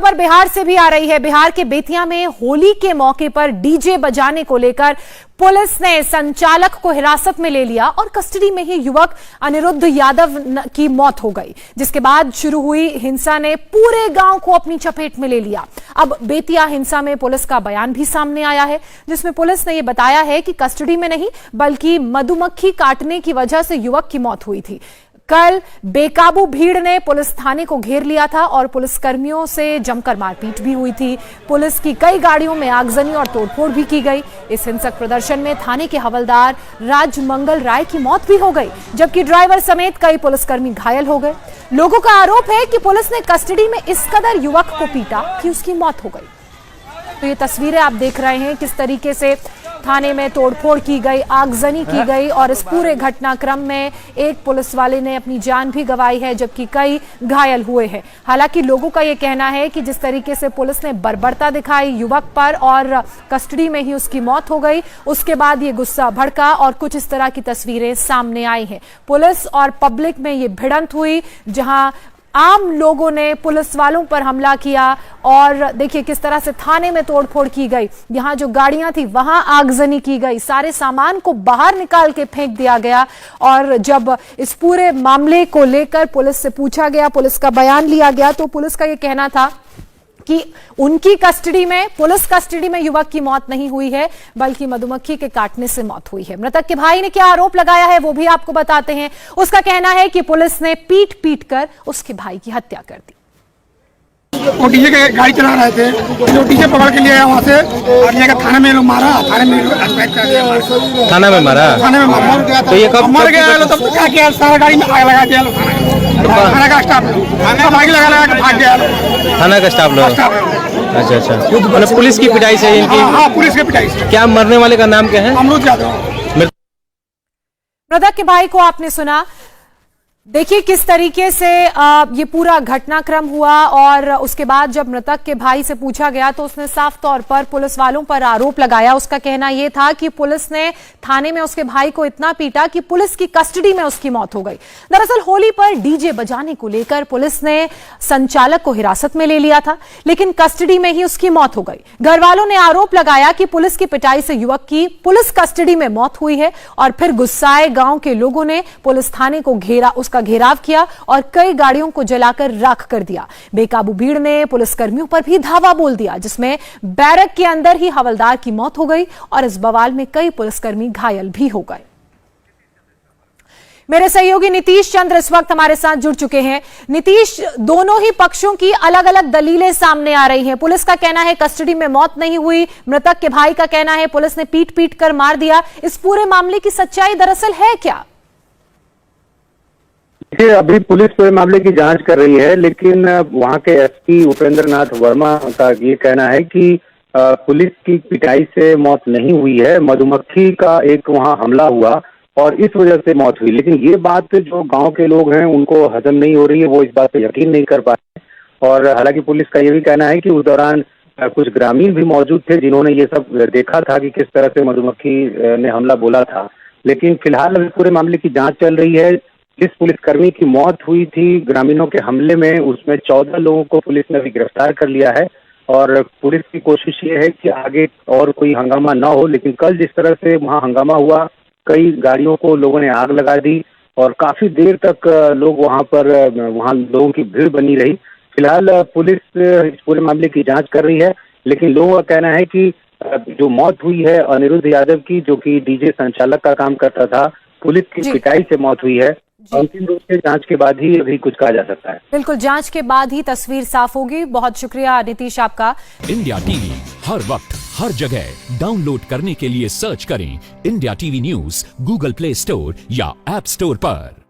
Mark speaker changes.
Speaker 1: खबर बिहार से भी आ रही है। बिहार के बेतिया में होली के मौके पर डीजे बजाने को लेकर पुलिस ने संचालक को हिरासत में ले लिया और कस्टडी में ही युवक अनिरुद्ध यादव की मौत हो गई, जिसके बाद शुरू हुई हिंसा ने पूरे गांव को अपनी चपेट में ले लिया। अब बेतिया हिंसा में पुलिस का बयान भी सामने आया है, जिसमें पुलिस ने यह बताया है कि कस्टडी में नहीं बल्कि मधुमक्खी काटने की वजह से युवक की मौत हुई थी। कल बेकाबू भीड़ ने पुलिस थाने को घेर लिया था और पुलिसकर्मियों से जमकर मारपीट भी हुई थी। पुलिस की कई गाड़ियों में आगजनी और तोड़फोड़ भी की गई। इस हिंसक प्रदर्शन में थाने के हवलदार राजमंगल राय की मौत भी हो गई, जबकि ड्राइवर समेत कई पुलिसकर्मी घायल हो गए। लोगों का आरोप है कि पुलिस ने कस्टडी में इस कदर युवक को पीटा कि उसकी मौत हो गई। तो ये तस्वीरें आप देख रहे हैं किस तरीके से थाने में तोड़फोड़ की गई, आगजनी की गई और इस पूरे घटनाक्रम में एक पुलिस वाले ने अपनी जान भी गंवाई है, जबकि कई घायल हुए हैं। हालांकि लोगों का यह कहना है कि जिस तरीके से पुलिस ने बर्बरता दिखाई युवक पर और कस्टडी में ही उसकी मौत हो गई, उसके बाद ये गुस्सा भड़का और कुछ इस तरह की तस्वीरें सामने आई हैं। पुलिस और पब्लिक में ये भिड़ंत हुई, जहां आम लोगों ने पुलिस वालों पर हमला किया और देखिए किस तरह से थाने में तोड़फोड़ की गई। यहां जो गाड़ियां थी वहां आगजनी की गई, सारे सामान को बाहर निकाल के फेंक दिया गया। और जब इस पूरे मामले को लेकर पुलिस से पूछा गया, पुलिस का बयान लिया गया, तो पुलिस का यह कहना था कि उनकी कस्टडी में, पुलिस कस्टडी में युवक की मौत नहीं हुई है बल्कि मधुमक्खी के काटने से मौत हुई है। मृतक के भाई ने क्या आरोप लगाया है वो भी आपको बताते हैं। उसका कहना है कि पुलिस ने पीट पीट कर उसके भाई की हत्या कर दी।
Speaker 2: वो डीजे के गाड़ी चला रहे थे, जो डीजे पकड़ के लिए आया वहाँ से और लेकर थाने में लोग मारा, थाने में
Speaker 3: थाना में मारा। तो ये कब
Speaker 2: मर गया? तब क्या किया? सारा गाड़ी में आग लगा दिया, थाना का स्टाफ आग लगा के भाग गया।
Speaker 3: थाना का स्टाफ लोग? अच्छा, मतलब पुलिस की पिटाई से इनकी?
Speaker 2: हाँ, पुलिस की पिटाई से।
Speaker 3: क्या मरने वाले का नाम क्या है?
Speaker 2: अमरूद यादव।
Speaker 1: मृतक के भाई को आपने सुना। देखिए किस तरीके से ये पूरा घटनाक्रम हुआ और उसके बाद जब मृतक के भाई से पूछा गया तो उसने साफ तौर पर पुलिस वालों पर आरोप लगाया। उसका कहना यह था कि पुलिस ने थाने में उसके भाई को इतना पीटा कि पुलिस की कस्टडी में उसकी मौत हो गई। दरअसल होली पर डीजे बजाने को लेकर पुलिस ने संचालक को हिरासत में ले लिया था, लेकिन कस्टडी में ही उसकी मौत हो गई। घर वालों ने आरोप लगाया कि पुलिस की पिटाई से युवक की पुलिस कस्टडी में मौत हुई है और फिर गुस्साए गांव के लोगों ने पुलिस थाने को का घेराव किया और कई गाड़ियों को जलाकर राख कर दिया। बेकाबू भीड़ ने पुलिसकर्मियों पर भी धावा बोल दिया, जिसमें बैरक के अंदर ही हवलदार की मौत हो गई और इस बवाल में कई पुलिसकर्मी घायल भी हो गए। मेरे सहयोगी नीतीश चंद्र इस वक्त हमारे साथ जुड़ चुके हैं। नीतीश, दोनों ही पक्षों की अलग अलग दलीलें सामने आ रही हैं। पुलिस का कहना है कस्टडी में मौत नहीं हुई, मृतक के भाई का कहना है पुलिस ने पीट पीट कर मार दिया। इस पूरे मामले की सच्चाई दरअसल है क्या?
Speaker 4: अभी पुलिस पूरे मामले की जांच कर रही है, लेकिन वहां के एसपी उपेंद्र नाथ वर्मा का ये कहना है कि पुलिस की पिटाई से मौत नहीं हुई है, मधुमक्खी का एक वहां हमला हुआ और इस वजह से मौत हुई। लेकिन ये बात जो गांव के लोग हैं उनको हजम नहीं हो रही है, वो इस बात पे यकीन नहीं कर पाए। और हालांकि पुलिस का ये भी कहना है कि उस दौरान कुछ ग्रामीण भी मौजूद थे जिन्होंने ये सब देखा था कि किस तरह से मधुमक्खी ने हमला बोला था। लेकिन फिलहाल अभी पूरे मामले की जाँच चल रही है। जिस पुलिसकर्मी की मौत हुई थी ग्रामीणों के हमले में, उसमें 14 लोगों को पुलिस ने भी गिरफ्तार कर लिया है और पुलिस की कोशिश ये है कि आगे और कोई हंगामा ना हो। लेकिन कल जिस तरह से वहाँ हंगामा हुआ, कई गाड़ियों को लोगों ने आग लगा दी और काफी देर तक वहाँ लोगों की भीड़ बनी रही। फिलहाल पुलिस इस पूरे मामले की जाँच कर रही है, लेकिन लोगों का कहना है कि जो मौत हुई है अनिरुद्ध यादव की, जो कि डीजे संचालक का काम करता था, पुलिस की पिटाई से मौत हुई है। अंतिम रूप से जांच के बाद ही अभी कुछ कहा जा सकता है।
Speaker 1: बिल्कुल, जांच के बाद ही तस्वीर साफ होगी। बहुत शुक्रिया नीतीश आपका।
Speaker 5: इंडिया टीवी हर वक्त हर जगह डाउनलोड करने के लिए सर्च करें India TV news Google play store या ऐप स्टोर पर।